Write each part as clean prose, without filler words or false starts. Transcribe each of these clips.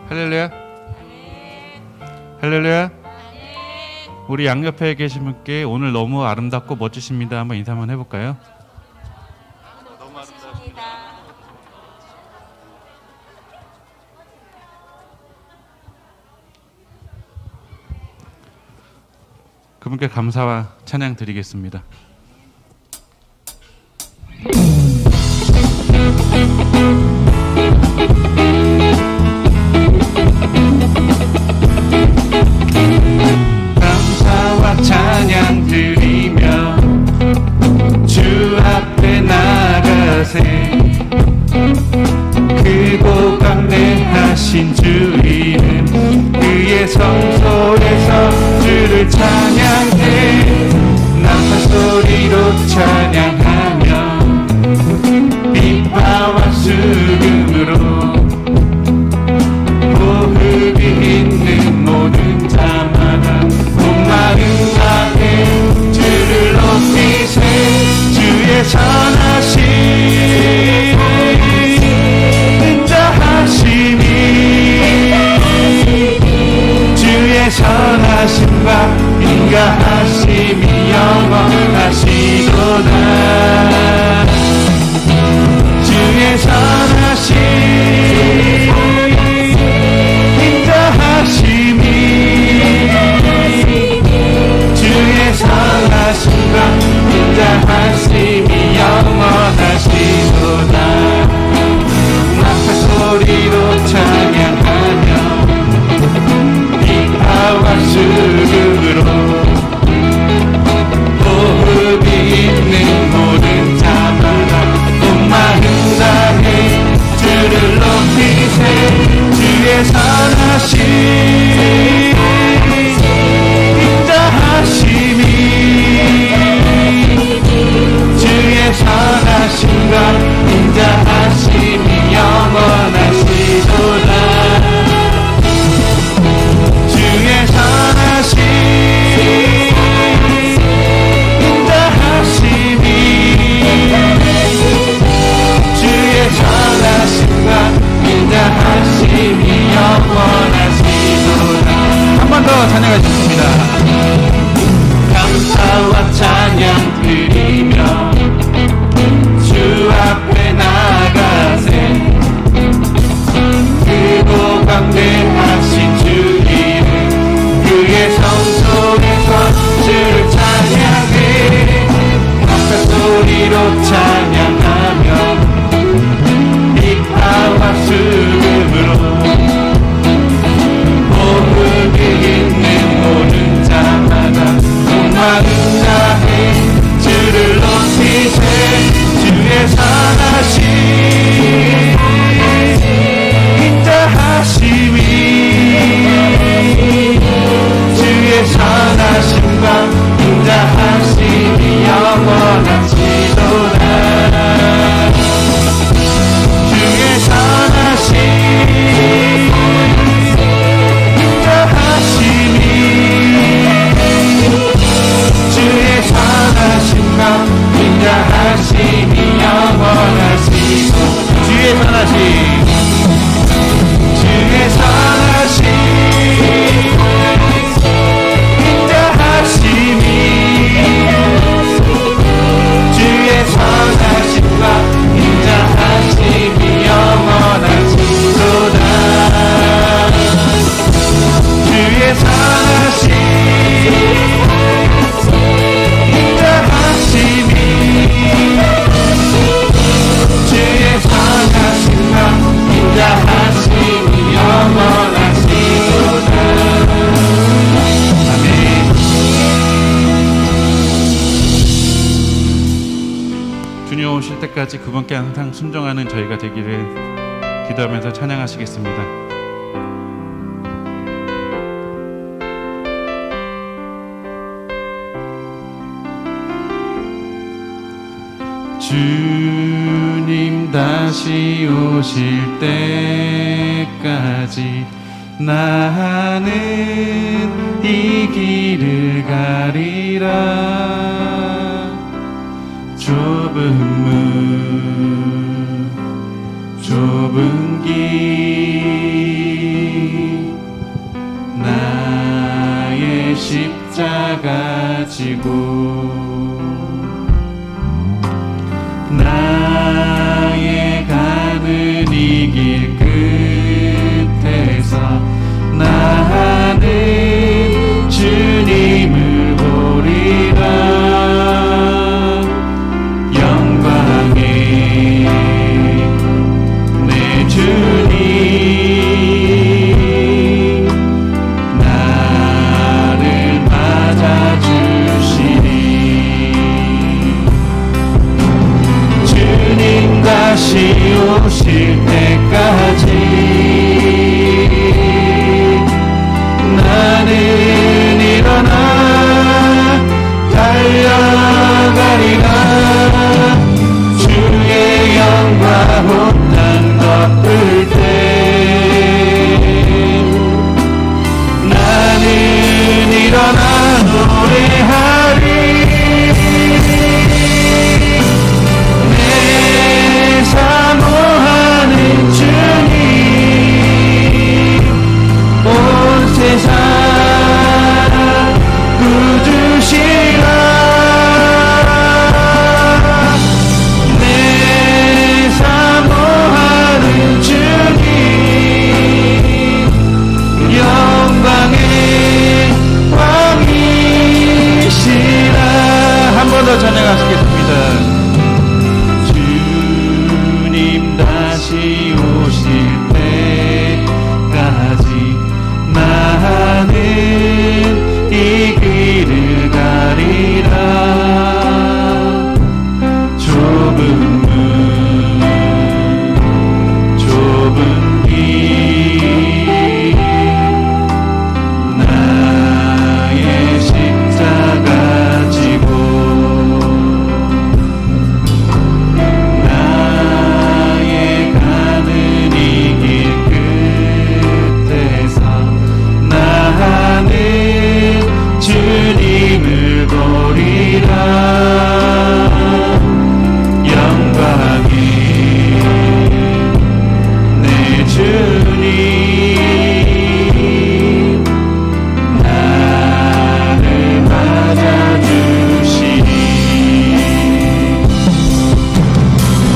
할렐루야. 할렐루야. 우리 양옆에 계신 분께 오늘 너무 아름답고 멋지십니다. 한번 인사 한번 해볼까요? 너무 아름다우십니다. 그분께 감사와 찬양 드리겠습니다. 감사와 찬양 드리며 주 앞에 나가세. 크고 강대하신 주 이름 그의 성소에서 주를 찬양해. 나팔 소리로 찬양하며 비파와 수금으로 호흡이 있는 모든 자마다 온 마음 다해 주를 높이세. 주의 선하심 인자하심이 주의 선하심과 인가하심이 영원하시도다. 주의 선하심 인자하심이 주의 선하심과 인자하심이 영원하시도다. 나팔 소리로 찬양하며 비파와 수금으로 호흡이 있는 모든 자마다 온 마음 다해 주를 높이세. 주의 선하심 인자하심이 주의 선하심과 인자하심이 영원하시도다. 주의 선하심 인자하심이 주의 선하심과 인자하심이 영원하시도다. 한 번 더 찬양하겠습니다. 감사와 찬양 드리며 주 앞에 나가세. 크고 광대하신 주 이름 그의 성소에서 주를 찬양해. 나팔 소리로 찬양하며 비파와 수금으로 호흡이 있는 모든 자마다 온 마음 다해 주를 높이세. 주의 선하심 인자하심이 주의 선하심과 인자하심이 영원하시도다. 주의 선하심 인자하심이 주의 선하심과 인자하심이 영원하시도다. 주의 선하심 주의 선하심 인자하심이 주의 선하심과 인자하심이 영원하시도다. 주의 선하심 인자하심이 주의 선하심과 인자하심이 영원하시도다. 아멘. 주님 오실 때까지 그분께 항상 순종하는 저희가 되기를 기도하면서 찬양하시겠습니다. 주님 다시 오실 때까지 나는 이 길을 가리라. 좁은 문 좁은 길 십자가 지고 나의 가는 이 길 끝에서 나는 주님을 보리라. 영광의 내 주님 나를 맞아주시니 주님 다시 오실 때까지 나는 일어나 달려가리라. 주의 영광 온땅 덮을 때 나는 일어나 노래하리. 내 사모하는 주님 온 세상 구주시라. 내 사모하는 주님 영광의 왕이시라. 한 번 더 찬양하시겠습니다. 주님 다시 오실 때까지 나는 이 길을 가리라. 좁은 문 좁은 길 나의 십자가 지고 나의 가는 이 길 끝에서 나는 주님을 보리라. 영광의 내 주님 나를 맞아주시니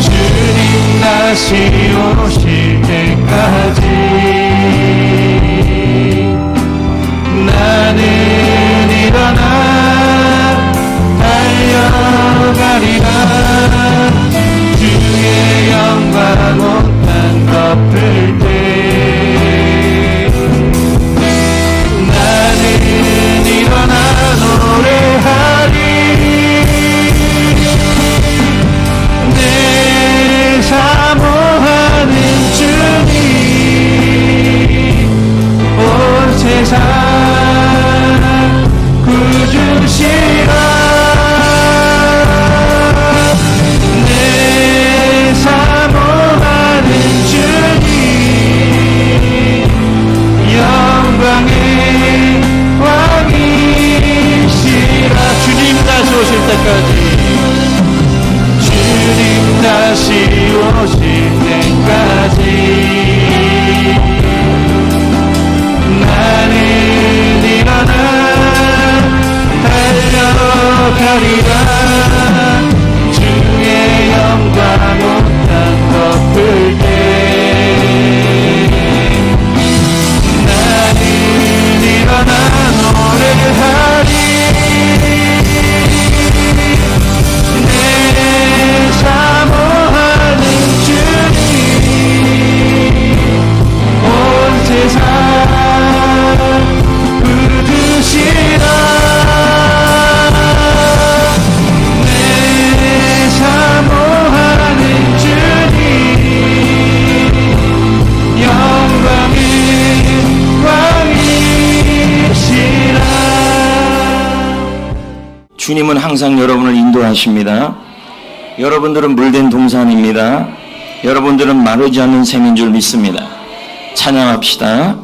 주님 다시 오실 때까지 나는 일어나 달려가리라. 주의 영광 온땅 덮을 때 나는 일어나 노래하리. 내 사모하는 주님 온 세상 구주시라. 내 사모하는 주님 영광의 왕이시라. 주님 다시 오실 때까지 주님 다시 오실 때까지 나는 일어나 달려가리라. 주의 영광 온땅 덮을 때 나는 일어나 노래하리. 내 사모하는 주님 온 세상 구주시라. 내 사모하는 주님 영광의 왕이시라. 주님은 항상 여러분을 인도하십니다. 여러분들은 물된 동산입니다. 여러분들은 마르지 않는 샘인 줄 믿습니다. 찬양합시다.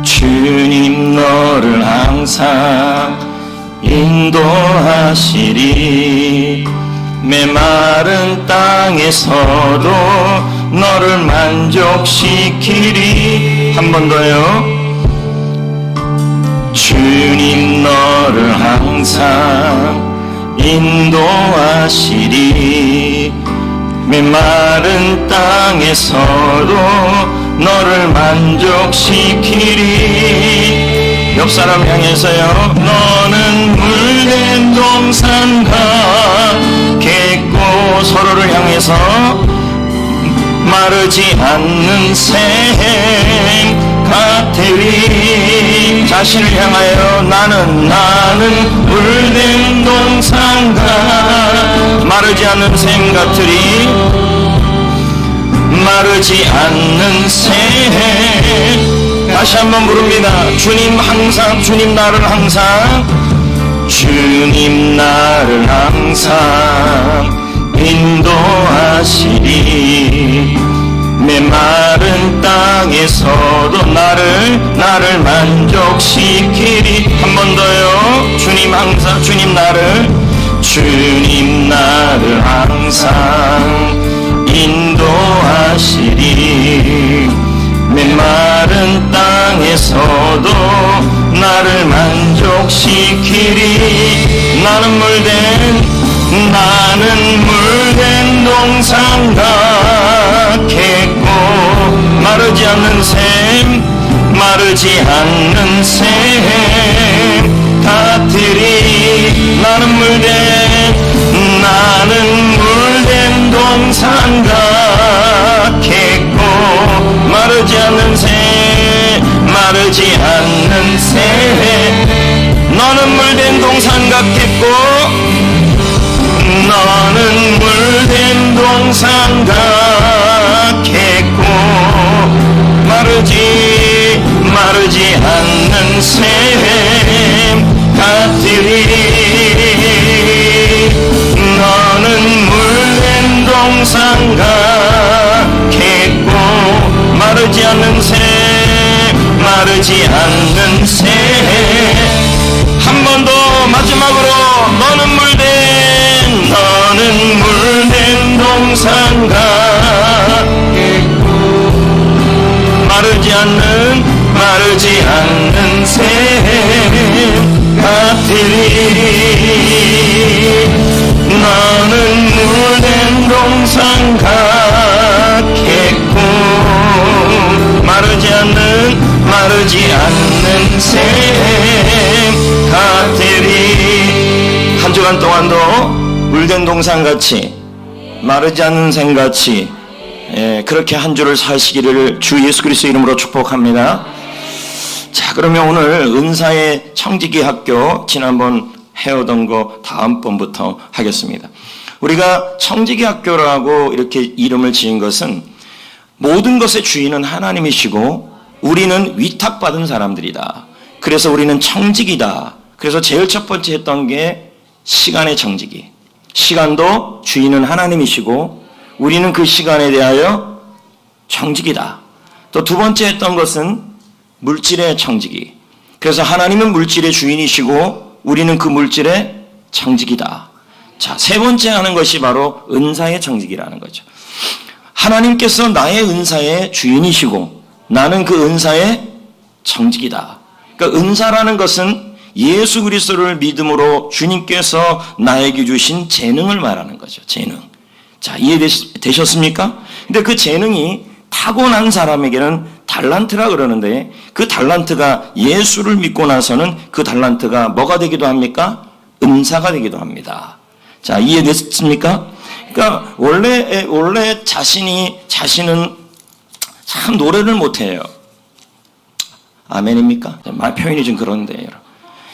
주님 너를 항상 인도하시리. 메마른 땅에서도 너를 만족시키리. 한 번 더요. 주님 너를 항상 인도하시리. 메마른 땅에서도 너를 만족시키리. 옆 사람 향해서요. 너는 물된 동산과 객고 서로를 향해서 마르지 않는 샘 같으리. 자신을 향하여 나는 물된 동산과 마르지 않는 샘 같으리. 마르지 않는 샘. 다시 한번 부릅니다. 주님 항상, 주님 나를 항상, 주님 나를 항상 인도하시리. 메마른 땅에서도 나를 만족시키리. 한 번 더요. 주님 항상, 주님 나를 항상 인도하시리. 메마른 땅에서도 나를 만족시키리. 나는 물된 동산과 객고 마르지 않는 샘 같으리. 나는 물된 동산과 객고 마르지 않는 샘. 너는 물된 동산과 객고, 너는 물된 동산과 객고 마르지 않는 샘 같으리. 너는 물된 동산과 객고 마르지 않는 샘. 한 번 더 마지막으로. 너는 물된 동산과 객고 마르지 않는 샘 같으리. 너는 물된 동산과 객고 마르지 않는 샘 같으리. 한 주간 동안도 물된 동산같이 마르지 않는 샘같이 그렇게 한 주를 사시기를 주 예수 그리스도 이름으로 축복합니다. 자, 그러면 오늘 은사의 청지기 학교 지난번 해오던 거 다음번부터 하겠습니다. 우리가 청지기 학교라고 이렇게 이름을 지은 것은 모든 것의 주인은 하나님이시고 우리는 위탁받은 사람들이다. 그래서 우리는 청지기다. 그래서 제일 첫 번째 했던 게 시간의 청지기. 시간도 주인은 하나님이시고 우리는 그 시간에 대하여 청지기다. 또 두 번째 했던 것은 물질의 청지기. 그래서 하나님은 물질의 주인이시고 우리는 그 물질의 청지기다. 자, 세 번째 하는 것이 바로 은사의 청지기라는 거죠. 하나님께서 나의 은사의 주인이시고 나는 그 은사의 청지기다. 그러니까 은사라는 것은 예수 그리스도를 믿음으로 주님께서 나에게 주신 재능을 말하는 거죠. 재능. 자, 이해되셨습니까? 근데 그 재능이 타고난 사람에게는 달란트라 그러는데 그 달란트가 예수를 믿고 나서는 그 달란트가 뭐가 되기도 합니까? 은사가 되기도 합니다. 자, 이해됐습니까? 그러니까 원래 자신은 참 노래를 못해요. 아멘입니까? 말 표현이 좀 그런데 여러분.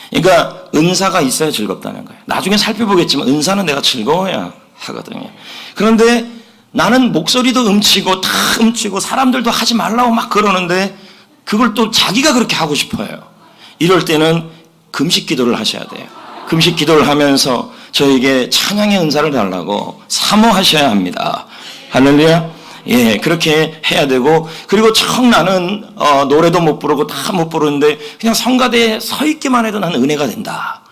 그러니까 은사가 있어야 즐겁다는 거예요. 나중에 살펴보겠지만 은사는 내가 즐거워야 하거든요. 그런데 나는 목소리도 음치고 사람들도 하지 말라고 막 그러는데 그걸 또 자기가 그렇게 하고 싶어요. 이럴 때는 금식 기도를 하셔야 돼요. 금식 기도를 하면서 저에게 찬양의 은사를 달라고 사모하셔야 합니다. 할렐루야. 예, 그렇게 해야 되고, 그리고 나는 노래도 못 부르고 다 못 부르는데 그냥 성가대에 서 있기만 해도 나는 은혜가 된다.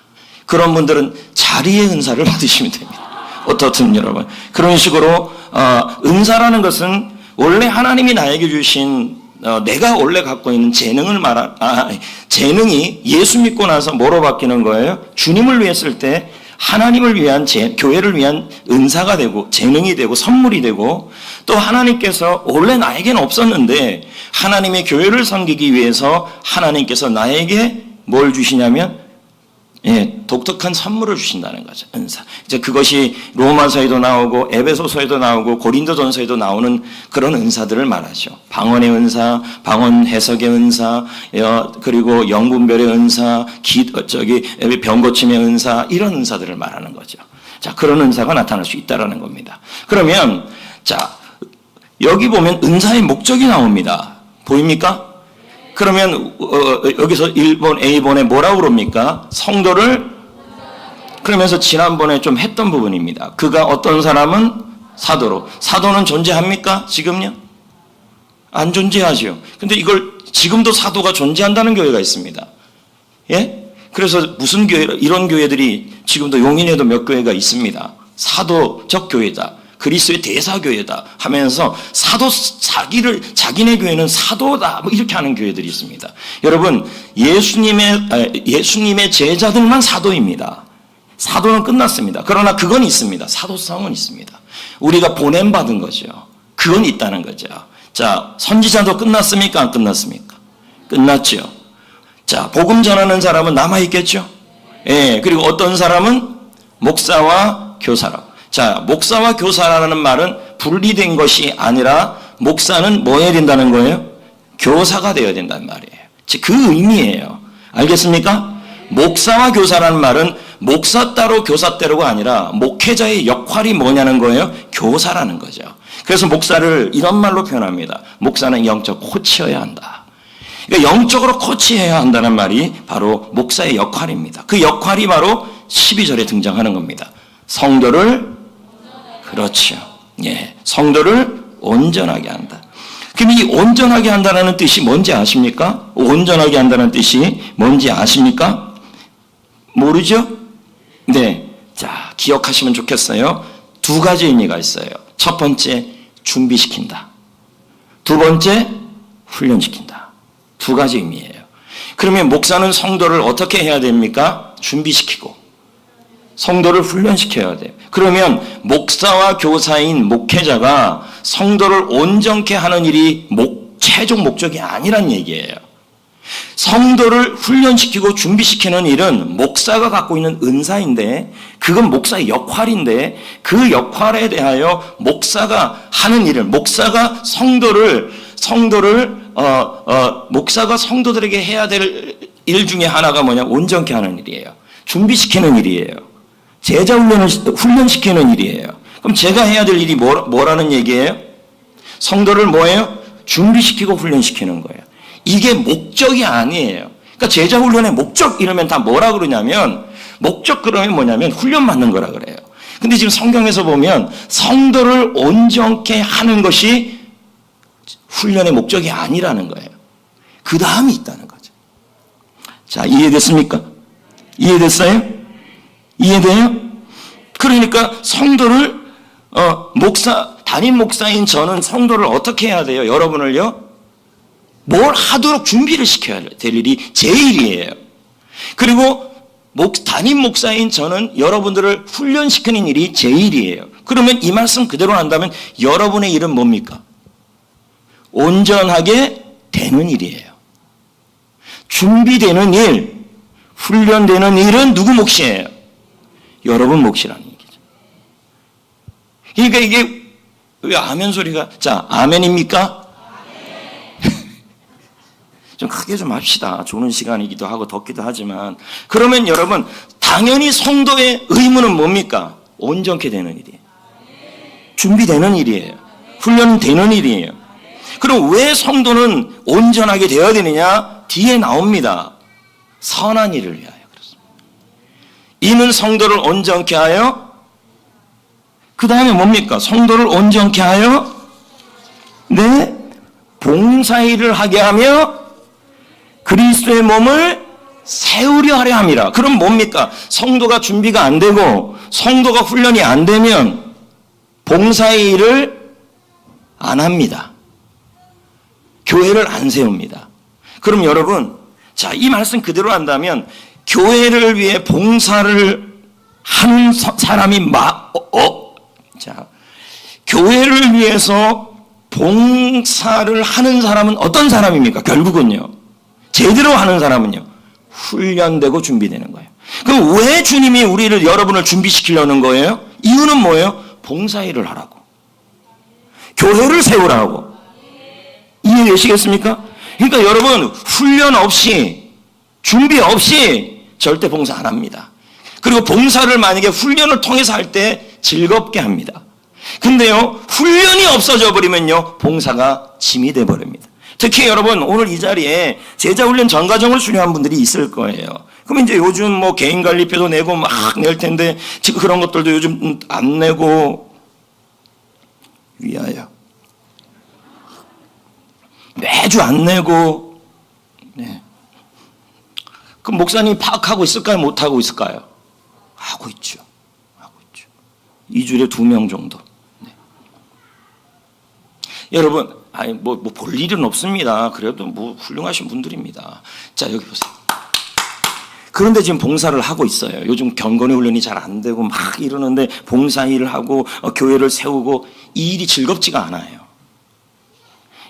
그런 분들은 자리의 은사를 받으시면 됩니다. 어떻든 여러분. 그런 식으로 은사라는 것은 원래 하나님이 나에게 주신 내가 원래 갖고 있는 재능이 예수 믿고 나서 뭐로 바뀌는 거예요? 주님을 위해 쓸 때 하나님을 위한 교회를 위한 은사가 되고 재능이 되고 선물이 되고, 또 하나님께서 원래 나에게는 없었는데 하나님의 교회를 섬기기 위해서 하나님께서 나에게 뭘 주시냐면 독특한 선물을 주신다는 거죠. 은사. 이제 그것이 로마서에도 나오고 에베소서에도 나오고 고린도전서에도 나오는 그런 은사들을 말하죠. 방언의 은사, 방언 해석의 은사, 그리고 영분별의 은사, 병 고침의 은사, 이런 은사들을 말하는 거죠. 자, 그런 은사가 나타날 수 있다라는 겁니다. 그러면 자, 여기 보면 은사의 목적이 나옵니다. 보입니까? 그러면 여기서 1번 A번에 뭐라고 그럽니까? 성도를, 그러면서 지난번에 좀 했던 부분입니다. 그가 어떤 사람은 사도로. 사도는 존재합니까? 지금요? 안 존재하죠. 근데 이걸 지금도 사도가 존재한다는 교회가 있습니다. 예? 그래서 무슨 교회, 이런 교회들이 지금도 용인에도 몇 교회가 있습니다. 사도적 교회다. 그리스도의 대사교회다 하면서 자기네 교회는 사도다 뭐 이렇게 하는 교회들이 있습니다. 여러분, 예수님의 제자들만 사도입니다. 사도는 끝났습니다. 그러나 그건 있습니다. 사도성은 있습니다. 우리가 보냄받은 거죠. 그건 있다는 거죠. 자, 선지자도 끝났습니까? 안 끝났습니까? 끝났죠. 자, 복음 전하는 사람은 남아있겠죠? 예, 그리고 어떤 사람은 목사와 교사라. 자, 목사와 교사라는 말은 분리된 것이 아니라 목사는 뭐 해야 된다는 거예요? 교사가 되어야 된다는 말이에요. 그 의미예요. 알겠습니까? 목사와 교사라는 말은 목사 따로 교사 따로가 아니라 목회자의 역할이 뭐냐는 거예요? 교사라는 거죠. 그래서 목사를 이런 말로 표현합니다. 목사는 영적 코치여야 한다. 그러니까 영적으로 코치해야 한다는 말이 바로 목사의 역할입니다. 그 역할이 바로 12절에 등장하는 겁니다. 성도를, 그렇죠. 예, 성도를 온전하게 한다. 그럼 이 온전하게 한다는 뜻이 뭔지 아십니까? 온전하게 한다는 뜻이 뭔지 아십니까? 모르죠? 네. 자, 기억하시면 좋겠어요. 두 가지 의미가 있어요. 첫 번째, 준비시킨다. 두 번째, 훈련시킨다. 두 가지 의미예요. 그러면 목사는 성도를 어떻게 해야 됩니까? 준비시키고 성도를 훈련시켜야 돼요. 그러면 목사와 교사인 목회자가 성도를 온전케 하는 일이 최종 목적이 아니란 얘기예요. 성도를 훈련시키고 준비시키는 일은 목사가 갖고 있는 은사인데, 그건 목사의 역할인데, 그 역할에 대하여 목사가 하는 일을, 목사가 성도들에게 해야 될 일 중에 하나가 뭐냐? 온전케 하는 일이에요. 준비시키는 일이에요. 제자 훈련시키는 일이에요. 그럼 제가 해야 될 일이 뭐라는 얘기예요? 성도를 뭐예요? 준비시키고 훈련시키는 거예요. 이게 목적이 아니에요. 그러니까 제자 훈련의 목적 이러면 다 뭐라 그러냐면, 목적 그러면 뭐냐면 훈련받는 거라 그래요. 근데 지금 성경에서 보면 성도를 온전케 하는 것이 훈련의 목적이 아니라는 거예요. 그 다음이 있다는 거죠. 자, 이해됐습니까? 이해됐어요? 이해돼요? 그러니까 성도를 담임 목사인 저는 성도를 어떻게 해야 돼요? 여러분을요? 뭘 하도록 준비를 시켜야 될 일이 제 일이에요. 그리고 담임 목사인 저는 여러분들을 훈련시키는 일이 제 일이에요. 그러면 이 말씀 그대로 한다면 여러분의 일은 뭡니까? 온전하게 되는 일이에요. 준비되는 일, 훈련되는 일은 누구 몫이에요? 여러분 몫이라는 얘기죠. 그러니까 이게 왜 아멘 소리가, 자, 아멘입니까? 좀 크게 좀 합시다. 좋은 시간이기도 하고 덥기도 하지만. 그러면 여러분, 당연히 성도의 의무는 뭡니까? 온전케 되는 일이에요. 준비되는 일이에요. 훈련되는 일이에요. 그럼 왜 성도는 온전하게 되어야 되느냐? 뒤에 나옵니다. 선한 일을 위하여. 이는 성도를 온전케 하여, 그 다음에 뭡니까? 성도를 온전케 하여, 네, 봉사일을 하게 하며 그리스도의 몸을 세우려 하려 함이라. 그럼 뭡니까? 성도가 준비가 안 되고 성도가 훈련이 안 되면 봉사의 일을 안 합니다. 교회를 안 세웁니다. 그럼 여러분, 자, 이 말씀 그대로 한다면 교회를 위해 봉사를 하는 사람이 자, 교회를 위해서 봉사를 하는 사람은 어떤 사람입니까? 결국은요, 제대로 하는 사람은요, 훈련되고 준비되는 거예요. 그럼 왜 주님이 여러분을 준비시키려는 거예요? 이유는 뭐예요? 봉사일을 하라고, 교회를 세우라고. 이해되시겠습니까? 그러니까 여러분, 훈련 없이, 준비 없이 절대 봉사 안 합니다. 그리고 봉사를 만약에 훈련을 통해서 할 때 즐겁게 합니다. 근데요, 훈련이 없어져 버리면요, 봉사가 짐이 돼 버립니다. 특히 여러분, 오늘 이 자리에 제자훈련 전과정을 수료한 분들이 있을 거예요. 그럼 이제 요즘 뭐 개인관리표도 내고 막 낼 텐데, 지금 그런 것들도 요즘 안 내고, 위하여. 매주 안 내고, 네. 그럼 목사님이 파악하고 있을까요? 못하고 있을까요? 하고 있죠. 하고 있죠. 2주일에 2명 정도. 네. 여러분, 아니, 볼 일은 없습니다. 그래도 훌륭하신 분들입니다. 자, 여기 보세요. 그런데 지금 봉사를 하고 있어요. 요즘 경건의 훈련이 잘 안 되고 막 이러는데 봉사 일을 하고 교회를 세우고 이 일이 즐겁지가 않아요.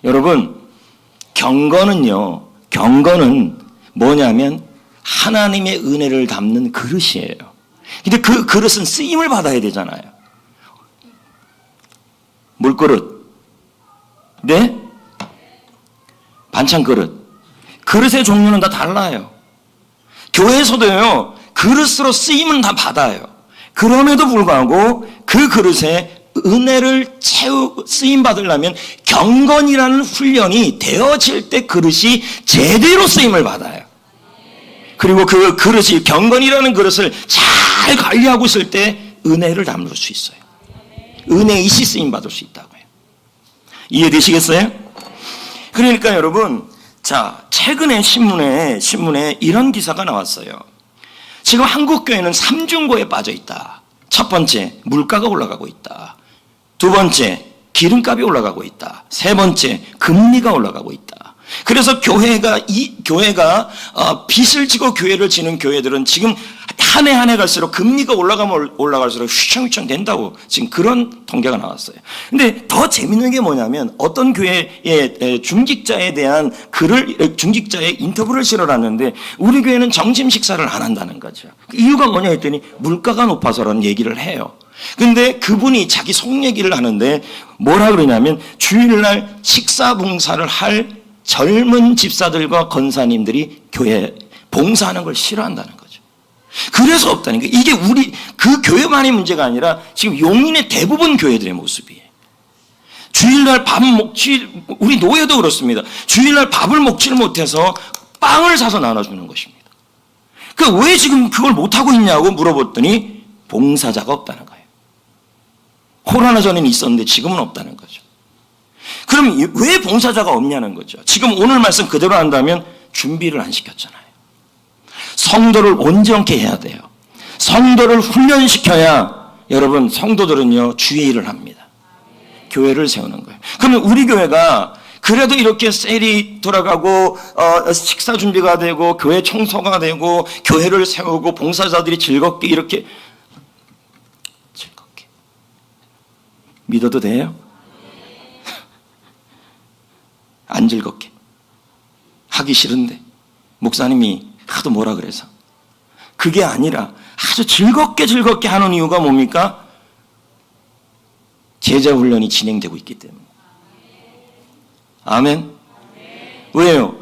여러분, 경건은 뭐냐면 하나님의 은혜를 담는 그릇이에요. 근데 그 그릇은 쓰임을 받아야 되잖아요. 물그릇, 네? 반찬 그릇. 그릇의 종류는 다 달라요. 교회에서도요, 그릇으로 쓰임은 다 받아요. 그럼에도 불구하고 그 그릇에 은혜를 쓰임 받으려면 경건이라는 훈련이 되어질 때 그릇이 제대로 쓰임을 받아요. 그리고 그 그릇이, 경건이라는 그릇을 잘 관리하고 있을 때 은혜를 담을 수 있어요. 은혜의 시 쓰임 받을 수 있다고요. 이해되시겠어요? 그러니까 여러분, 자, 최근에 신문에 이런 기사가 나왔어요. 지금 한국교회는 삼중고에 빠져 있다. 첫 번째, 물가가 올라가고 있다. 두 번째, 기름값이 올라가고 있다. 세 번째, 금리가 올라가고 있다. 그래서 교회가 빚을 지고 교회를 지는 교회들은 지금 한 해 갈수록 금리가 올라가면 올라갈수록 휘청휘청 된다고 지금 그런 통계가 나왔어요. 근데 더 재밌는 게 뭐냐면 어떤 교회의 중직자에 대한 중직자의 인터뷰를 실어놨는데 우리 교회는 점심 식사를 안 한다는 거죠. 이유가 뭐냐 했더니 물가가 높아서라는 얘기를 해요. 근데 그분이 자기 속 얘기를 하는데 뭐라 그러냐면 주일날 식사 봉사를 할 젊은 집사들과 권사님들이 교회 봉사하는 걸 싫어한다는 거죠. 그래서 없다는 거예요. 이게 그 교회만의 문제가 아니라 지금 용인의 대부분 교회들의 모습이에요. 주일날 우리 노예도 그렇습니다. 주일날 밥을 먹지를 못해서 빵을 사서 나눠주는 것입니다. 왜 지금 그걸 못하고 있냐고 물어봤더니 봉사자가 없다는 거예요. 코로나 전에는 있었는데 지금은 없다는 거죠. 그럼 왜 봉사자가 없냐는 거죠. 지금 오늘 말씀 그대로 한다면 준비를 안 시켰잖아요. 성도를 온전케 해야 돼요. 성도를 훈련시켜야 여러분 성도들은요 주의 일을 합니다. 교회를 세우는 거예요. 그러면 우리 교회가 그래도 이렇게 셀이 돌아가고 식사 준비가 되고 교회 청소가 되고 교회를 세우고 봉사자들이 즐겁게 이렇게 즐겁게 믿어도 돼요? 안 즐겁게 하기 싫은데 목사님이 하도 뭐라 그래서 그게 아니라 아주 즐겁게 하는 이유가 뭡니까? 제자훈련이 진행되고 있기 때문에. 아멘. 왜요?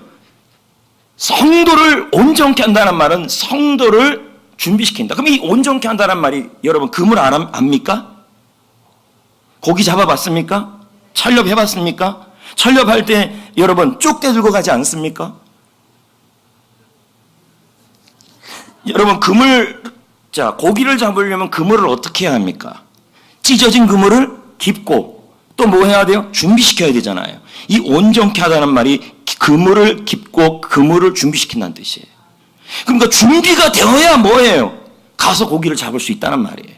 성도를 온전케 한다는 말은 성도를 준비시킨다. 그럼 이 온전케 한다는 말이 여러분 금을 압니까? 고기 잡아봤습니까? 철렵해봤습니까? 철렵할 때 여러분 쪽대 들고 가지 않습니까? 여러분 고기를 잡으려면 그물을 어떻게 해야 합니까? 찢어진 그물을 깁고 또 뭐 해야 돼요? 준비시켜야 되잖아요. 이 온전케 하다는 말이 그물을 깁고 그물을 준비시킨다는 뜻이에요. 그러니까 준비가 되어야 뭐예요? 가서 고기를 잡을 수 있다는 말이에요.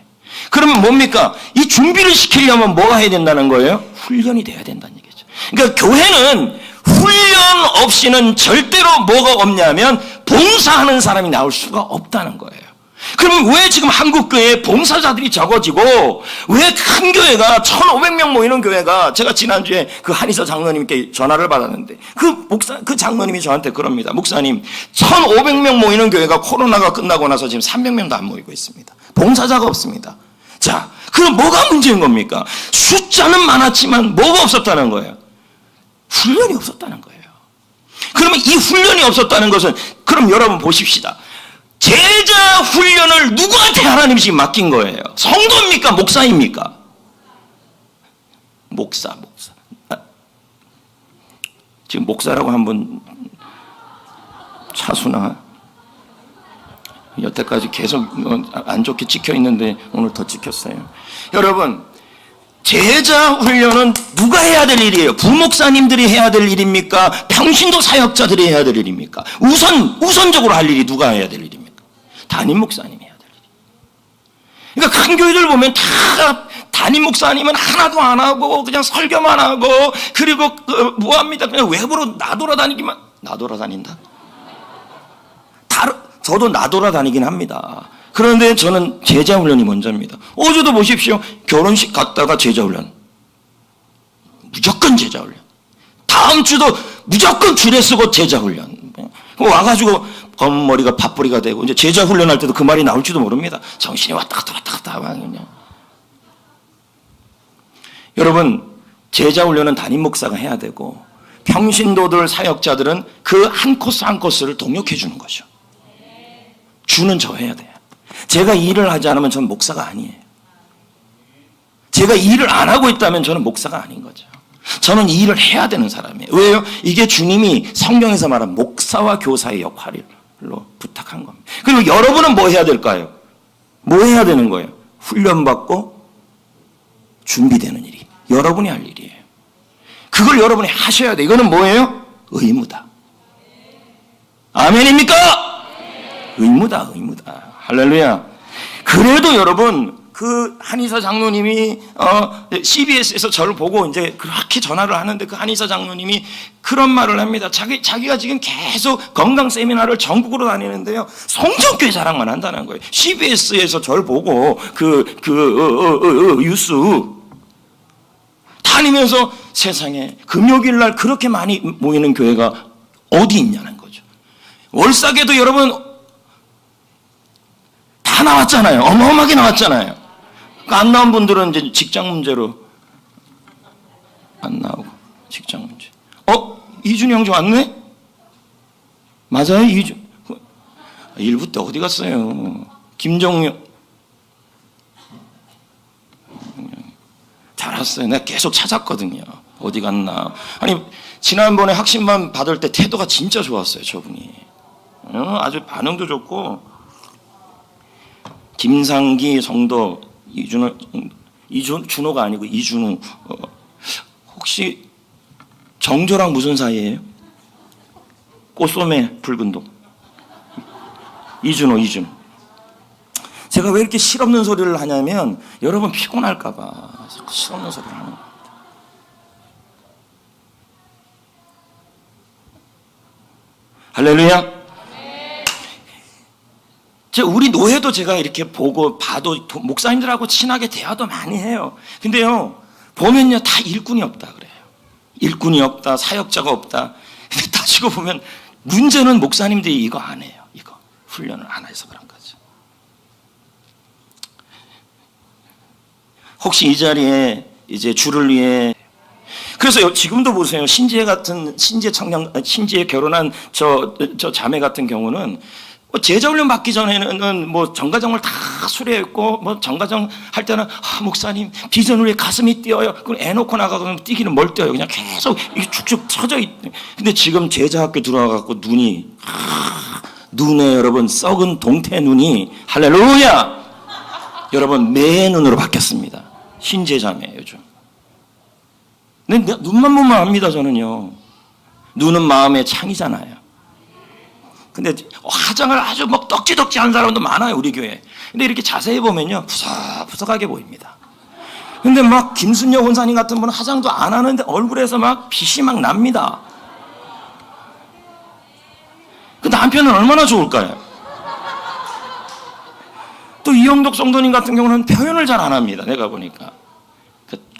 그러면 뭡니까? 이 준비를 시키려면 뭐가 해야 된다는 거예요? 훈련이 돼야 된다는 얘기죠. 그러니까 교회는 훈련 없이는 절대로 뭐가 없냐면 봉사하는 사람이 나올 수가 없다는 거예요. 그러면 왜 지금 한국 교회에 봉사자들이 적어지고 왜 큰 교회가 1,500명 모이는 교회가, 제가 지난주에 그 한의사 장로님께 전화를 받았는데 그 장로님이 저한테 그럽니다. 목사님, 1,500명 모이는 교회가 코로나가 끝나고 나서 지금 300명도 안 모이고 있습니다. 봉사자가 없습니다. 자, 그럼 뭐가 문제인 겁니까? 숫자는 많았지만 뭐가 없었다는 거예요? 훈련이 없었다는 거예요. 그러면 이 훈련이 없었다는 것은, 그럼 여러분 보십시다. 제자 훈련을 누구한테 하나님이 지금 맡긴 거예요? 성도입니까? 목사입니까? 목사. 지금 목사라고 한번 차수나 여태까지 계속 안 좋게 찍혀 있는데 오늘 더 찍혔어요. 여러분, 제자 훈련은 누가 해야 될 일이에요? 부목사님들이 해야 될 일입니까? 평신도 사역자들이 해야 될 일입니까? 우선적으로 할 일이 누가 해야 될 일입니까? 담임 목사님이 해야 될 일이에요. 그러니까 큰 교회들 보면 다 담임 목사님은 하나도 안 하고 그냥 설교만 하고, 그리고 뭐합니다? 그냥 외부로 나돌아다닌다? 저도 나돌아다니긴 합니다. 그런데 저는 제자훈련이 먼저입니다. 어제도 보십시오. 결혼식 갔다가 제자훈련. 무조건 제자훈련. 다음 주도 무조건 주례 쓰고 제자훈련. 와가지고 검머리가 팥뿌리가 되고, 이제 제자훈련할 때도 그 말이 나올지도 모릅니다. 정신이 왔다 갔다 그냥. 여러분, 제자훈련은 담임 목사가 해야 되고, 평신도들 사역자들은 그 한 코스 한 코스를 동역해 주는 거죠. 주는 저 해야 돼요. 제가 일을 하지 않으면 저는 목사가 아니에요. 제가 일을 안 하고 있다면 저는 목사가 아닌 거죠. 저는 이 일을 해야 되는 사람이에요. 왜요? 이게 주님이 성경에서 말한 목사와 교사의 역할로 부탁한 겁니다. 그리고 여러분은 뭐 해야 될까요? 뭐 해야 되는 거예요? 훈련받고 준비되는 일이 여러분이 할 일이에요. 그걸 여러분이 하셔야 돼요. 이거는 뭐예요? 의무다. 아멘입니까? 의무다. 할렐루야. 그래도 여러분, 그 한의사 장로님이 CBS에서 저를 보고 이제 그렇게 전화를 하는데, 그 한의사 장로님이 그런 말을 합니다. 자기가 지금 계속 건강 세미나를 전국으로 다니는데요, 성전교회 자랑만 한다는 거예요. CBS에서 저를 보고 뉴스 다니면서 세상에 금요일 날 그렇게 많이 모이는 교회가 어디 있냐는 거죠. 월삭에도 여러분 다 나왔잖아요. 어마어마하게 나왔잖아요. 안 나온 분들은 이제 직장 문제로 안 나오고, 직장 문제. 이준이 형제 왔네? 맞아요, 이준. 일부 때 어디 갔어요? 김정영. 잘 왔어요. 내가 계속 찾았거든요. 어디 갔나. 아니, 지난번에 학신반 받을 때 태도가 진짜 좋았어요, 저분이. 아주 반응도 좋고. 김상기 성도, 준호가 아니고 이준우. 혹시 정조랑 무슨 사이예요? 꽃소매 붉은 동. 이준호. 제가 왜 이렇게 실없는 소리를 하냐면 여러분 피곤할까봐 실없는 소리를 하는 겁니다. 할렐루야. 우리 노회도 제가 이렇게 봐도 목사님들하고 친하게 대화도 많이 해요. 근데요, 보면요, 다 일꾼이 없다 그래요. 일꾼이 없다, 사역자가 없다. 근데 따지고 보면 문제는 목사님들이 이거 안 해요. 이거 훈련을 안 해서 그런 거죠. 혹시 이 자리에 이제 주를 위해, 그래서 지금도 보세요. 신지혜 결혼한 저 자매 같은 경우는 제자훈련 받기 전에는 뭐 정가정을 다 수료했고, 뭐 정가정 할 때는 목사님 비전을 위해 가슴이 뛰어요. 그럼 애 놓고 나가면 뛰기는 뭘 뛰어요. 그냥 계속 이게 축축 처져 있. 근데 지금 제자학교 들어와갖고 눈에 여러분 썩은 동태 눈이, 할렐루야. 여러분 매 눈으로 바뀌었습니다. 신제자매 요즘. 근데 눈만 보면 압니다. 저는요. 눈은 마음의 창이잖아요. 근데 화장을 아주 막 떡지덕지 한 사람도 많아요, 우리 교회. 근데 이렇게 자세히 보면요, 푸석푸석하게 보입니다. 근데 막 김순녀 원사님 같은 분은 화장도 안 하는데 얼굴에서 막 빛이 막 납니다. 그 남편은 얼마나 좋을까요? 또 이영덕 성도님 같은 경우는 표현을 잘 안 합니다. 내가 보니까.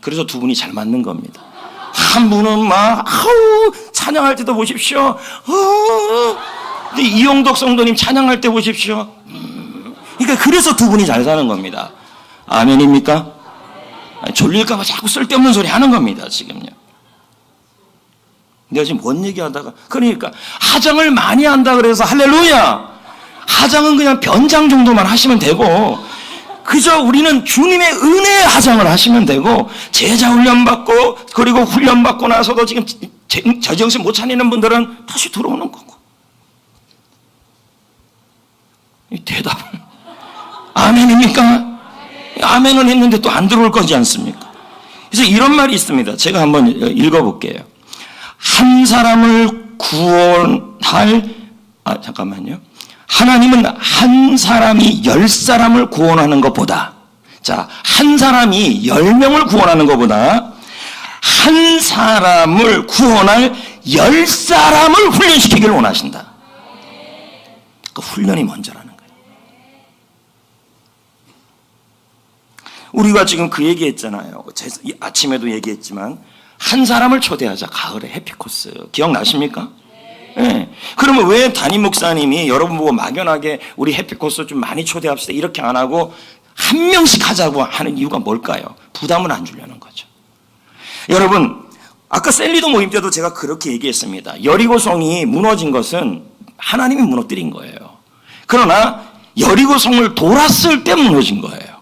그래서 두 분이 잘 맞는 겁니다. 한 분은 막 아우 찬양할 때도 보십시오. 근데 이영덕 성도님 찬양할 때 보십시오. 그러니까 그래서 두 분이 잘 사는 겁니다. 아멘입니까? 졸릴까 봐 자꾸 쓸데없는 소리 하는 겁니다. 지금요. 내가 지금 뭔 얘기하다가 그러니까 하장을 많이 한다 그래서 할렐루야. 하장은 그냥 변장 정도만 하시면 되고 그저 우리는 주님의 은혜의 하장을 하시면 되고 제자 훈련받고 그리고 훈련받고 나서도 지금 제정신 못 차리는 분들은 다시 들어오는 거고 이 대답을 아멘입니까? 아멘은 했는데 또 안 들어올 거지 않습니까? 그래서 이런 말이 있습니다. 제가 한번 읽어볼게요. 한 사람을 구원할 잠깐만요. 하나님은 한 사람이 10사람을 구원하는 것보다 자, 한 사람이 10명을 구원하는 것보다 한 사람을 구원할 10사람을 훈련시키기를 원하신다. 그 훈련이 먼저라는 거예요. 우리가 지금 그 얘기했잖아요. 아침에도 얘기했지만 한 사람을 초대하자. 가을에 해피코스 기억나십니까? 네. 그러면 왜 담임 목사님이 여러분 보고 막연하게 우리 해피코스 좀 많이 초대합시다 이렇게 안 하고 한 명씩 하자고 하는 이유가 뭘까요? 부담을 안 주려는 거죠. 여러분 아까 셀리도 모임 때도 제가 그렇게 얘기했습니다. 여리고성이 무너진 것은 하나님이 무너뜨린 거예요. 그러나 여리고성을 돌았을 때 무너진 거예요.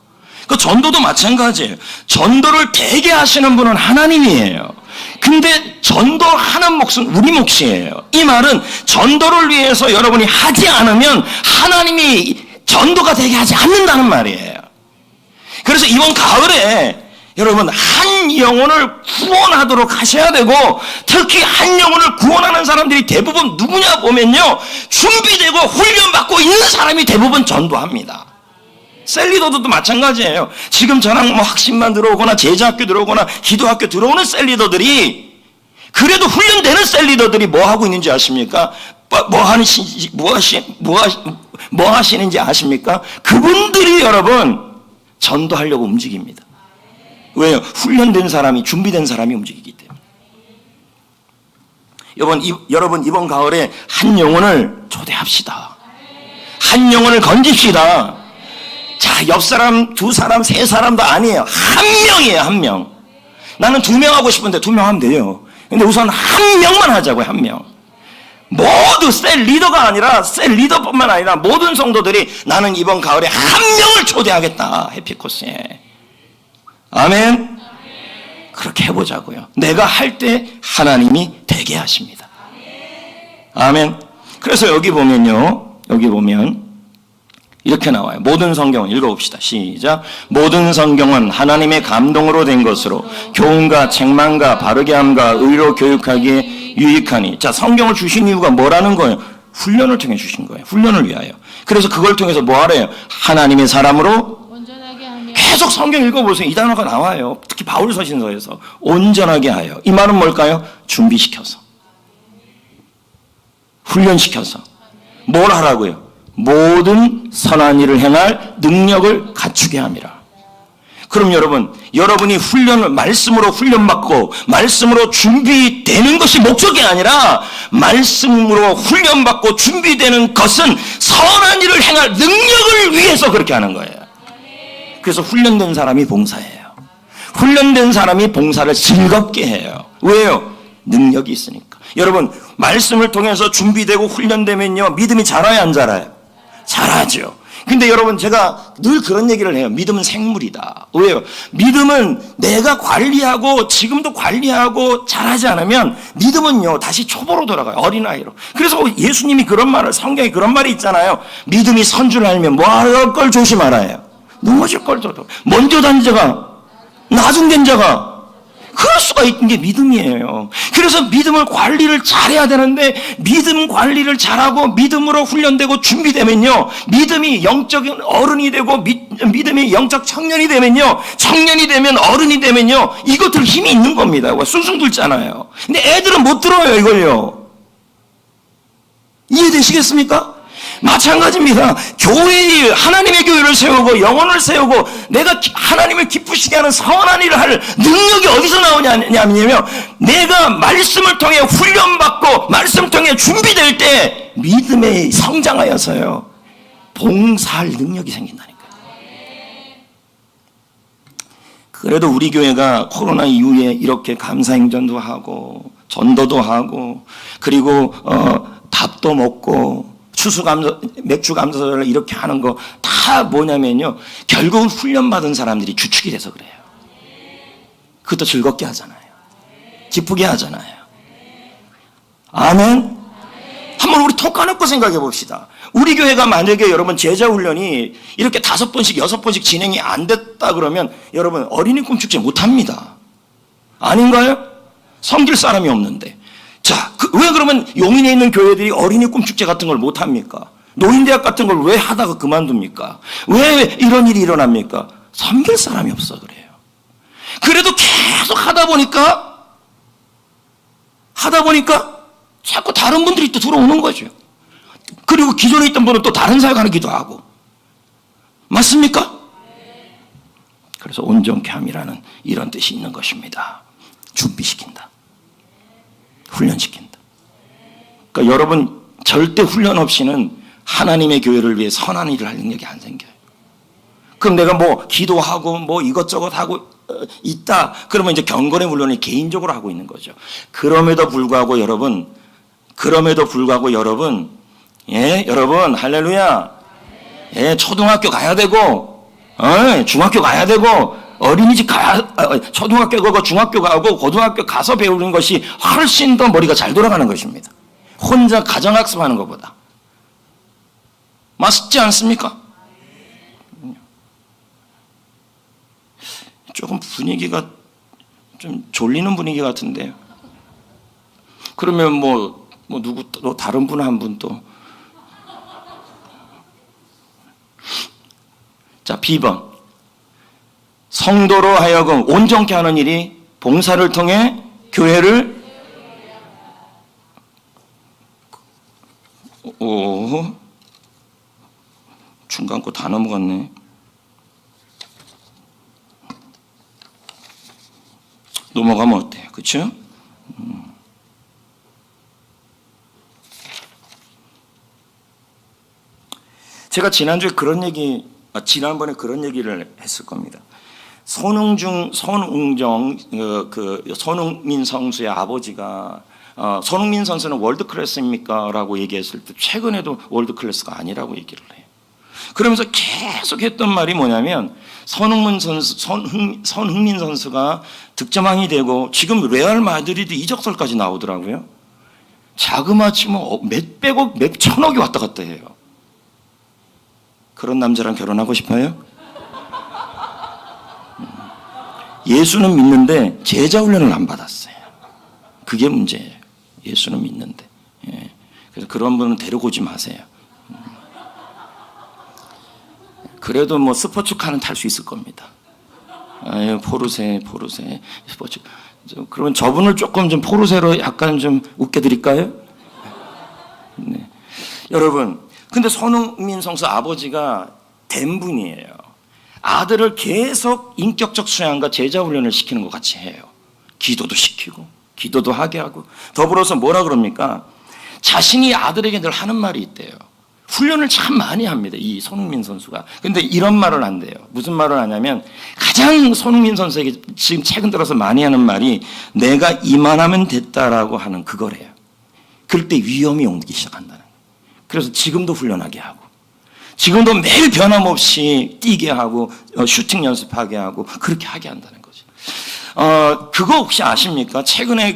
그 전도도 마찬가지예요. 전도를 되게 하시는 분은 하나님이에요. 근데 전도하는 몫은 우리 몫이에요. 이 말은 전도를 위해서 여러분이 하지 않으면 하나님이 전도가 되게 하지 않는다는 말이에요. 그래서 이번 가을에 여러분 한 영혼을 구원하도록 하셔야 되고 특히 한 영혼을 구원하는 사람들이 대부분 누구냐 보면요. 준비되고 훈련받고 있는 사람이 대부분 전도합니다. 셀리더도 마찬가지예요. 지금 저랑 뭐 학신만 들어오거나 제자학교 들어오거나 기도학교 들어오는 셀리더들이 그래도 훈련되는 셀리더들이 뭐 하고 있는지 아십니까? 뭐 하시는지 아십니까? 그분들이 여러분 전도하려고 움직입니다. 왜요? 훈련된 사람이 준비된 사람이 움직이기 때문에. 여러분 이번 가을에 한 영혼을 초대합시다. 한 영혼을 건집시다. 자, 옆 사람, 두 사람, 세 사람도 아니에요. 한 명이에요, 한 명. 나는 2명 하고 싶은데 2명 하면 돼요. 근데 우선 한 명만 하자고요, 한 명. 모두 셀 리더가 아니라 셀 리더뿐만 아니라 모든 성도들이 나는 이번 가을에 한 명을 초대하겠다, 해피코스에. 아멘. 그렇게 해보자고요. 내가 할 때 하나님이 되게 하십니다. 아멘. 그래서 여기 보면 이렇게 나와요. 모든 성경은 읽어봅시다. 시작. 모든 성경은 하나님의 감동으로 된 것으로 교훈과 책망과 바르게 함과 의로 교육하기에 유익하니. 자, 성경을 주신 이유가 뭐라는 거예요? 훈련을 통해 주신 거예요. 훈련을 위하여. 그래서 그걸 통해서 뭐 하래요? 하나님의 사람으로 온전하게 하며. 계속 성경 읽어보세요. 이 단어가 나와요. 특히 바울 서신서에서 온전하게 하여. 이 말은 뭘까요? 준비시켜서, 훈련시켜서. 뭘 하라고요? 모든 선한 일을 행할 능력을 갖추게 함이라. 그럼 여러분이 훈련을 말씀으로 훈련받고 말씀으로 준비되는 것이 목적이 아니라 말씀으로 훈련받고 준비되는 것은 선한 일을 행할 능력을 위해서 그렇게 하는 거예요. 그래서 훈련된 사람이 봉사해요. 훈련된 사람이 봉사를 즐겁게 해요. 왜요? 능력이 있으니까. 여러분 말씀을 통해서 준비되고 훈련되면요 믿음이 자라요, 안 자라요? 잘하죠. 근데 여러분 제가 늘 그런 얘기를 해요. 믿음은 생물이다. 왜요? 믿음은 내가 관리하고 지금도 관리하고 잘하지 않으면 믿음은요 다시 초보로 돌아가요. 어린아이로. 그래서 예수님이 그런 말을, 성경에 그런 말이 있잖아요. 믿음이 선줄 알면 뭐 할 걸 조심하라 해요. 넘어질 걸 더. 먼저 단 자가 나중된 자가 그럴 수가 있는 게 믿음이에요. 그래서 믿음을 관리를 잘해야 되는데 믿음 관리를 잘하고 믿음으로 훈련되고 준비되면요, 믿음이 영적인 어른이 되고 믿음이 영적 청년이 되면요, 청년이 되면 어른이 되면요, 이것들 힘이 있는 겁니다. 숭숭 들잖아요. 근데 애들은 못 들어요, 이걸요. 이해되시겠습니까? 마찬가지입니다. 교회, 하나님의 교회를 세우고 영혼을 세우고 내가 하나님을 기쁘시게 하는 선한 일을 할 능력이 어디서 나오냐면요, 내가 말씀을 통해 훈련받고 말씀 통해 준비될 때 믿음에 성장하여서요, 봉사할 능력이 생긴다니까요. 그래도 우리 교회가 코로나 이후에 이렇게 감사행전도 하고 전도도 하고 그리고 밥도 먹고 추수감사, 맥주감사를 이렇게 하는 거 다 뭐냐면요, 결국은 훈련받은 사람들이 주축이 돼서 그래요. 그것도 즐겁게 하잖아요. 기쁘게 하잖아요. 아멘? 한번 우리 통 까놓고 생각해 봅시다. 우리 교회가 만약에 여러분 제자훈련이 이렇게 5번씩 6번씩 진행이 안 됐다 그러면 여러분 어린이 꿈축제 못합니다. 아닌가요? 섬길 사람이 없는데. 자, 왜 그러면 용인에 있는 교회들이 어린이 꿈축제 같은 걸 못합니까? 노인대학 같은 걸 왜 하다가 그만둡니까? 왜 이런 일이 일어납니까? 섬길 사람이 없어 그래요. 그래도 계속 하다 보니까 자꾸 다른 분들이 또 들어오는 거죠. 그리고 기존에 있던 분은 또 다른 사역 하기도 하고. 맞습니까? 그래서 온전케 함이라는 이런 뜻이 있는 것입니다. 준비시킨다. 훈련시킨다. 그러니까 여러분 절대 훈련 없이는 하나님의 교회를 위해 선한 일을 할 능력이 안 생겨요. 그럼 내가 뭐 기도하고 뭐 이것저것 하고 있다 그러면 이제 경건의 훈련을 개인적으로 하고 있는 거죠. 그럼에도 불구하고 여러분 예, 여러분 할렐루야, 예, 초등학교 가야 되고 중학교 가야 되고 어린이집 초등학교 가고 중학교 가고 고등학교 가서 배우는 것이 훨씬 더 머리가 잘 돌아가는 것입니다. 혼자 가정학습하는 것보다. 맞지 않습니까? 조금 분위기가 좀 졸리는 분위기 같은데요. 그러면 뭐 누구 또 다른 분 한 분 또. 자, B번. 성도로 하여금 온전케 하는 일이 봉사를 통해 교회를 중간 거 다 넘어갔네. 넘어가면 어때요? 그렇죠? 제가 지난번에 그런 얘기를 했을 겁니다. 손흥민 선수의 아버지가 손흥민 선수는 월드 클래스입니까? 라고 얘기했을 때 최근에도 월드 클래스가 아니라고 얘기를 해요. 그러면서 계속 했던 말이 뭐냐면 손흥민 선수가 득점왕이 되고 지금 레알 마드리드 이적설까지 나오더라고요. 자그마치 뭐 몇백억, 몇천억이 왔다 갔다 해요. 그런 남자랑 결혼하고 싶어요? 예수는 믿는데 제자 훈련을 안 받았어요. 그게 문제예요. 예수는 믿는데. 예. 그래서 그런 분은 데리고 오지 마세요. 그래도 뭐 스포츠카는 탈 수 있을 겁니다. 포르쉐 스포츠. 그러면 저분을 조금 좀 포르쉐로 약간 좀 웃겨드릴까요? 네. 여러분, 근데 손흥민 선수 아버지가 된 분이에요. 아들을 계속 인격적 수양과 제자 훈련을 시키는 것 같이 해요. 기도도 시키고 기도도 하게 하고 더불어서 뭐라 그럽니까? 자신이 아들에게 늘 하는 말이 있대요. 훈련을 참 많이 합니다, 이 손흥민 선수가. 근데 이런 말을 한대요. 무슨 말을 하냐면 가장 손흥민 선수에게 지금 최근 들어서 많이 하는 말이 내가 이만하면 됐다라고 하는 그거래요. 그럴 때 위험이 오기 시작한다는 거예요. 그래서 지금도 훈련하게 하고 지금도 매일 변함없이 뛰게 하고 슈팅 연습하게 하고 그렇게 하게 한다는 거죠. 그거 혹시 아십니까? 최근에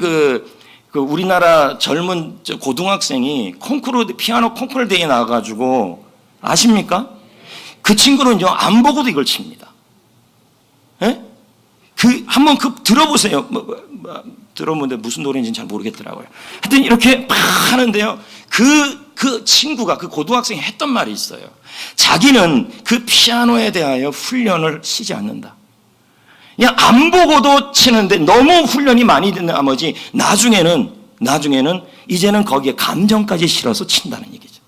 우리나라 젊은 고등학생이 피아노 콩쿠르 대회에 나가가지고 아십니까? 그 친구는요 안 보고도 이걸 칩니다. 예? 그 한번 들어보세요. 들어보는데 무슨 노래인지는 잘 모르겠더라고요. 하여튼 이렇게 막 하는데요. 그 친구가, 그 고등학생이 했던 말이 있어요. 자기는 그 피아노에 대하여 훈련을 쉬지 않는다. 그냥 안 보고도 치는데 너무 훈련이 많이 된 나머지 나중에는 이제는 거기에 감정까지 실어서 친다는 얘기죠.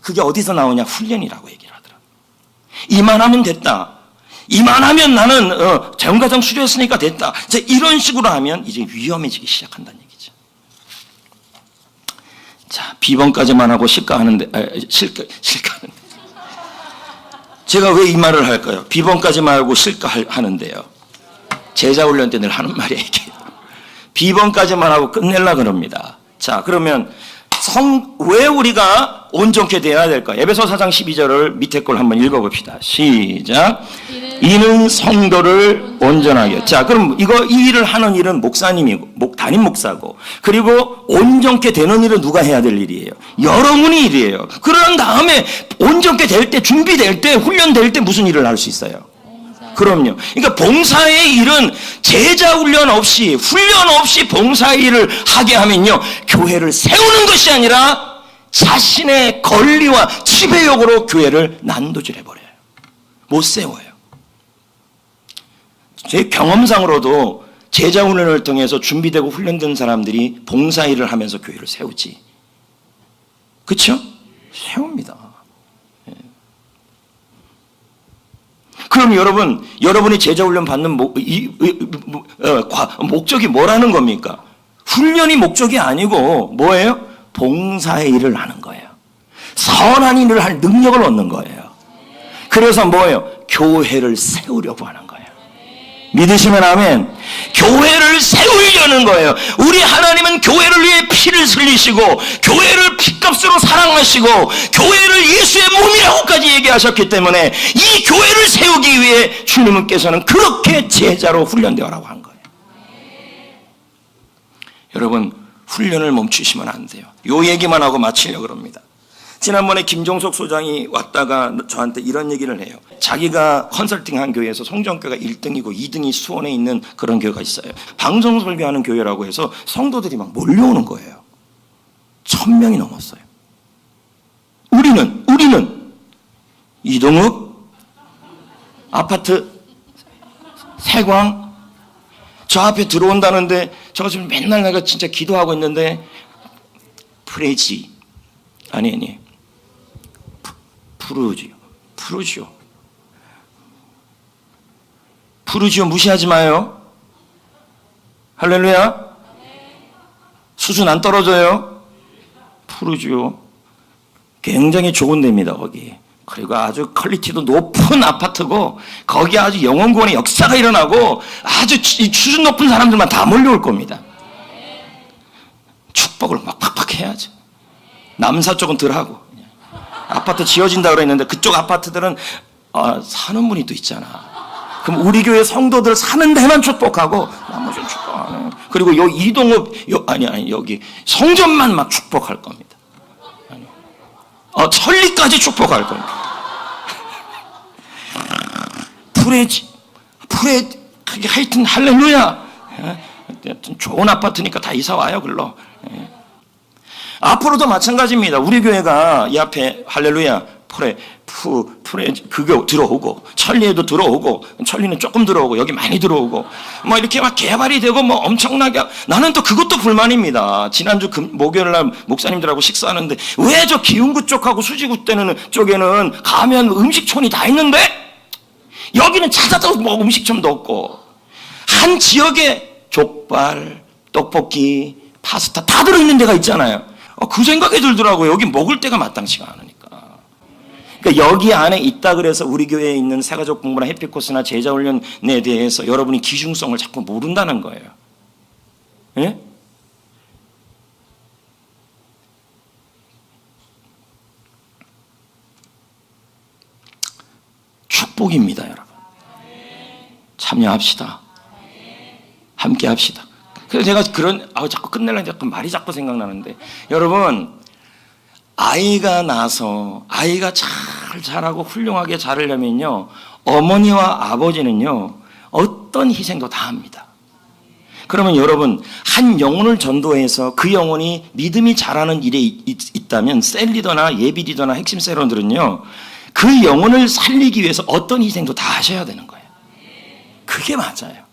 그게 어디서 나오냐? 훈련이라고 얘기를 하더라고요. 이만하면 됐다. 이만하면 나는 정과정 수료했으니까 됐다. 이런 식으로 하면 이제 위험해지기 시작한다는 얘기죠. 자, 비번까지만 하고 실가하는데 제가 왜 이 말을 할까요? 비번까지만 하고 실가하는데요. 제자훈련 때 늘 하는 말이에요. 이게. 비번까지만 하고 끝내려 그럽니다. 자, 그러면 왜 우리가 온전케 되어야 될까? 에베소 4장 12절을 밑에 걸 한번 읽어봅시다. 시작. 이는 성도를 온전하게. 자, 그럼 이 일을 하는 일은 목사님이고, 담임 목사고, 그리고 온전케 되는 일은 누가 해야 될 일이에요? 여러분이 일이에요. 그런 다음에 온전케 될 때, 준비될 때, 훈련될 때 무슨 일을 할 수 있어요? 그럼요. 그러니까 봉사의 일은 제자 훈련 없이, 훈련 없이 봉사의 일을 하게 하면요, 교회를 세우는 것이 아니라 자신의 권리와 지배욕으로 교회를 난도질해버려요. 못 세워요. 제 경험상으로도 제자 훈련을 통해서 준비되고 훈련된 사람들이 봉사 일을 하면서 교회를 세우지. 그렇죠? 세웁니다. 그럼 여러분이 제자훈련 받는 목적이 뭐라는 겁니까? 훈련이 목적이 아니고 뭐예요? 봉사의 일을 하는 거예요. 선한 일을 할 능력을 얻는 거예요. 그래서 뭐예요? 교회를 세우려고 하는 거예요. 믿으시면 아멘. 교회를 세우려는 거예요. 우리 하나님은 교회를 위해 피를 흘리시고 교회를 피값으로 사랑하시고 교회를 예수의 몸이라고까지 얘기하셨기 때문에 이 교회를 세우기 위해 주님께서는 그렇게 제자로 훈련되어라고 한 거예요. 여러분, 훈련을 멈추시면 안 돼요. 요 얘기만 하고 마치려고 합니다. 지난번에 김종석 소장이 왔다가 저한테 이런 얘기를 해요. 자기가 컨설팅한 교회에서 성전교회가 1등이고 2등이 수원에 있는 그런 교회가 있어요. 방송 설교하는 교회라고 해서 성도들이 막 몰려오는 거예요. 1000명이 넘었어요. 우리는 이동욱 아파트 세광 저 앞에 들어온다는데 저 지금 맨날 내가 진짜 기도하고 있는데 프레지 아니 푸르지오 무시하지 마요. 할렐루야. 수준 안 떨어져요. 푸르지오 굉장히 좋은 데입니다. 거기. 그리고 아주 퀄리티도 높은 아파트고 거기 아주 영원구원의 역사가 일어나고 아주 수준 높은 사람들만 다 몰려올 겁니다. 축복을 막 팍팍 해야죠. 남사 쪽은 덜 하고 아파트 지어진다 그랬는데 그쪽 아파트들은 사는 분이 또 있잖아. 그럼 우리 교회 성도들 사는 데만 축복하고 나머지는 축복 안 해요. 그리고 여기 이동읍 여기 성전만 막 축복할 겁니다. 천리까지 축복할 겁니다. 그게 하여튼 할렐루야. 하여튼 좋은 아파트니까 다 이사 와요, 글로. 앞으로도 마찬가지입니다. 우리 교회가 이 앞에 할렐루야, 그거 들어오고, 천리에도 들어오고, 천리는 조금 들어오고, 여기 많이 들어오고, 뭐 이렇게 막 개발이 되고, 뭐 엄청나게, 나는 또 그것도 불만입니다. 지난주 목요일 날 목사님들하고 식사하는데, 왜 저 기흥구 쪽하고 수지구 쪽에는 가면 음식촌이 다 있는데, 여기는 찾아도 뭐 음식점도 없고, 한 지역에 족발, 떡볶이, 파스타 다 들어있는 데가 있잖아요. 그 생각이 들더라고요. 여기 먹을 데가 마땅치가 않으니까. 그러니까 여기 안에 있다 그래서 우리 교회에 있는 새가족 공부나 해피코스나 제자훈련에 대해서 여러분이 기중성을 자꾸 모른다는 거예요. 예? 축복입니다, 여러분. 참여합시다. 함께 합시다. 그래서 제가 자꾸 끝내려니 말이 자꾸 생각나는데, 여러분, 아이가 나서 아이가 잘 자라고 훌륭하게 자라려면요, 어머니와 아버지는요, 어떤 희생도 다 합니다. 그러면 여러분, 한 영혼을 전도해서 그 영혼이 믿음이 자라는 일에 있다면 셀 리더나 예비 리더나 핵심 세러들은요, 그 영혼을 살리기 위해서 어떤 희생도 다 하셔야 되는 거예요. 그게 맞아요.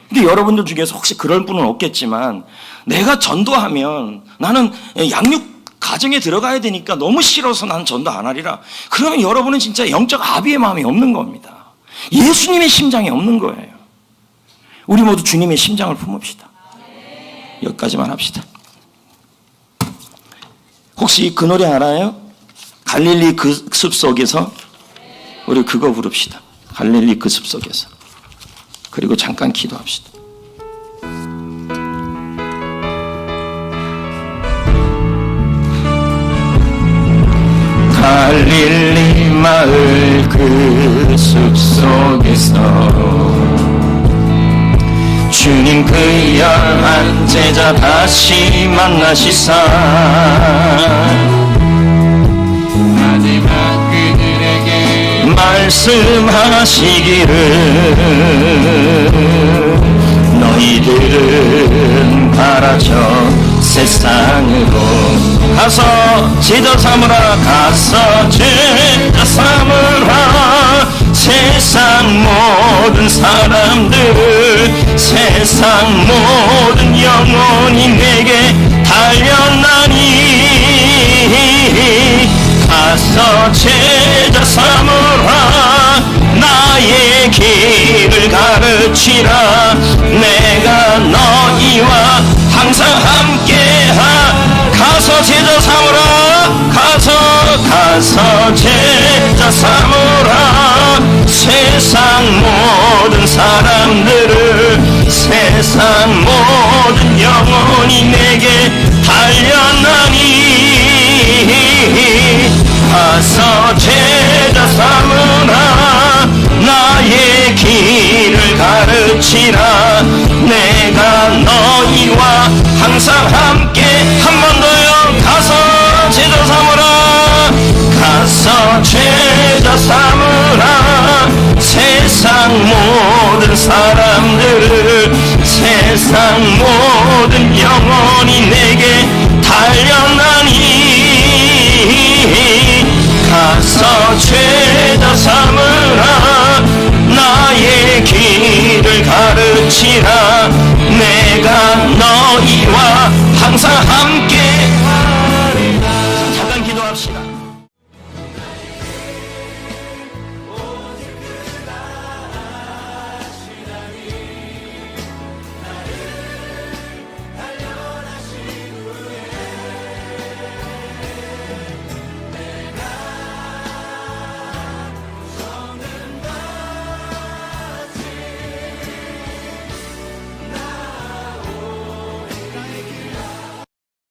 근데 여러분들 중에서 혹시 그럴 분은 없겠지만, 내가 전도하면 나는 양육 가정에 들어가야 되니까 너무 싫어서 나는 전도 안 하리라. 그러면 여러분은 진짜 영적 아비의 마음이 없는 겁니다. 예수님의 심장이 없는 거예요. 우리 모두 주님의 심장을 품읍시다. 여기까지만 합시다. 혹시 그 노래 알아요? 갈릴리 그 숲속에서. 우리 그거 부릅시다. 갈릴리 그 숲속에서. 그리고 잠깐 기도합시다. 갈릴리 마을 그 숲속에서 주님 그 열한 제자 다시 만나시사 마지막 그들에게 말씀하시기를 너희들은 가라져 세상으로 가서 제자 삼으라. 가서 제자 삼으라. 세상 모든 사람들, 세상 모든 영혼이 내게 달려나니 가서 제자 삼으라. 나의 길을 가르치라. 내가 너희와 항상 함께하. 가서 제자 삼으라. 가서 제자 삼으라. 세상 모든 사람들을, 세상 모든 영혼이 내게 달려나니 가서 제자 삼으라. 나의 길을 가르치라. 내가 너희와 항상 함께. 한 번 더요. 가서 제자 삼으라. 가서 제자 삼으라. 세상 모든 사람들을, 세상 모든 영혼이 내게 달려나니 가서